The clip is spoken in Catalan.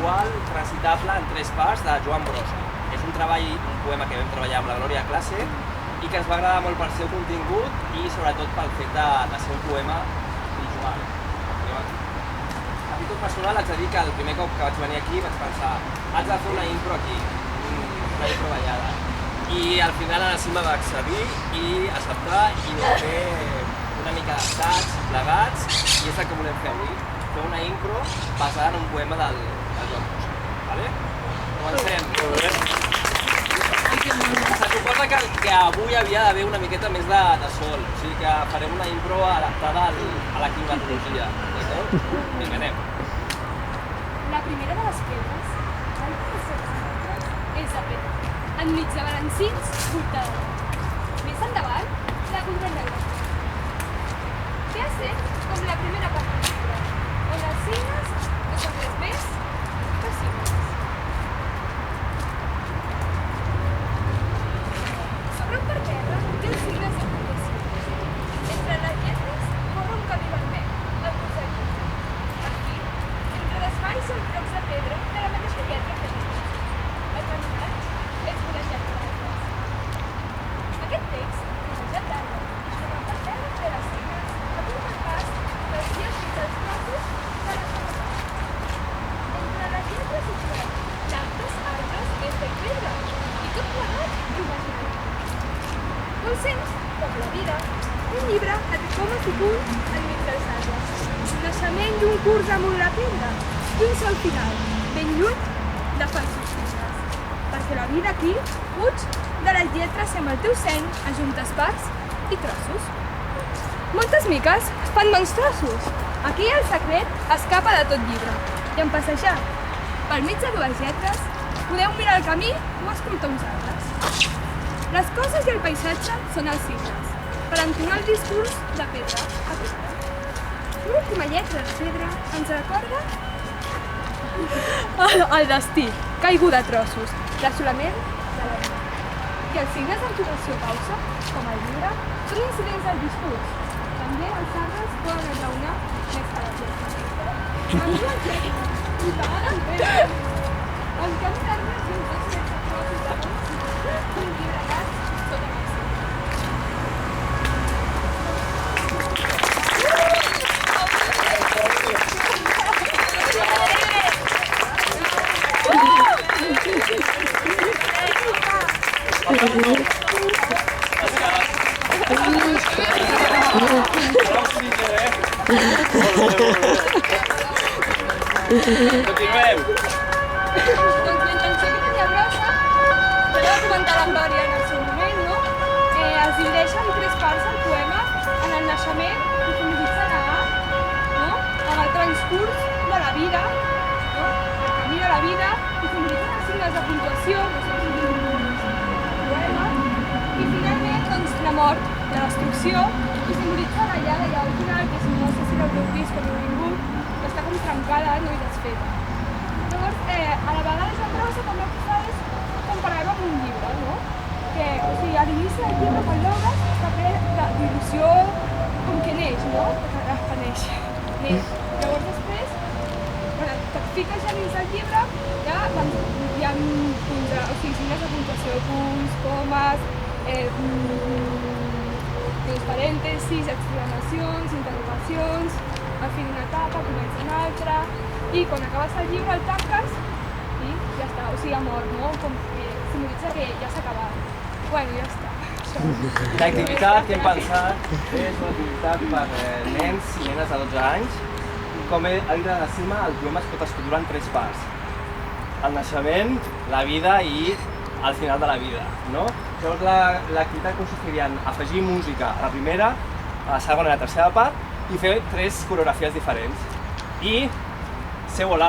visual transitable en 3 parts de Joan Brossa. És un poema que vam treballar amb la Glòria a classe i que ens va agradar molt pel seu contingut i sobretot pel fet de ser un poema visual. A títol personal haig de dir que el primer cop que vaig venir aquí vaig pensar haig de fer una impro aquí, una impro ballada. I al final a la Cima va accedir i acceptar i vam fer una mica d'assaig, plegats, i és el que volem fer avui, fer una impro basada en un poema del Joan Brossa. Vale? Comencem. Se suposa que avui havia d'haver una miqueta més de sol, o sigui que farem una impro adaptada a la climatologia. Vinga, anem. La primera de les pedres, és de pedra, enmig de balancins voltada. Més endavant, la contrarreloj. Ve a ser com la primera partitura, on els signes no són res més que signes. Sobre un parterre té els signes de puntuació. Entre les lletres corre un camí vermell, el cosseguit. Aquí, entre les valls i els blocs de pedra de la mateixa lletra que dibuix. El caminat és vorejat d'arbres. Aquest text, vorejat d'arbres, sobre el parterre entre les signes, apunta el pas dels dies fins als trossos de la seva part. Entre les lletres hi trobem plantes, arbres, herba i pedra, i tot plegat imaginari. Consens, com la vida, un llibre que té comes i punts enmig dels arbres. Un naixement d'un curs amunt la pedra i un sol final, ben lluny de falsos signes. Perquè la vida aquí fuig de les lletres i amb el teu seny ajuntes parts i trossos. Moltes miques fan bons trossos. Aquí el secret escapa de tot llibre. I en passejar pel mig de dues lletres podeu mirar el camí o escoltar uns arbres. Les coses i el paisatge són els signes, per entonar el discurs de pedra a pedra. L'última lletra de pedra ens recorda el destí, caiguda a trossos, l'assolament de la vida. I els signes d'entonació pausa, com el llibre, són incidents del discurs. També els arbres poden enraonar més que les lletres. Amb dues lletres, i pagant el pedra, en camí d'arbres i un dos sense trossos de punts, un llibre gas sota el cel. Continuem. Doncs la intenció que tenia Brossa, que va comentar la Glòria en el seu moment, no? Es divideix en 3 parts el poema, en el naixement, que simbolitza en el transcurs de la vida, no? El camí de la vida, que simbolitza els signes de puntuació, que són el poema, i finalment doncs, la mort, la destrucció, que simbolitza la llaga ja al final, que no sé si l'haureu vist quan heu vingut, que està com trencada, no, i desfeta. Llavors, a la vegada Joan Brossa també el que fa és comparar-ho amb un llibre, no? Que, o sigui, a l'inici del llibre, quan l'obres, està ple d'il·lusió com que neix, no? Que neix. Llavors després, quan et fiques ja dins del llibre, ja hi ha punts, o sigui, signes de puntuació, punts, comes, parèntesis, exclamacions, interrogacions, al fi d'una etapa, comença una altra, i quan acabes el llibre el tanques i ja està, o sigui, amor, no? Com que simbolitza que ja s'ha acabat. Bueno, ja està. L'activitat que hem pensat és una activitat per nens i nenes de 12 anys. Com he dit a la Cima, el poema es pot escriure en 3 parts. El naixement, la vida i el final de la vida, no? Llavors l'activitat consistiria en afegir música a la primera, a la segona i a la tercera part i fer 3 coreografies diferents. I ser volà!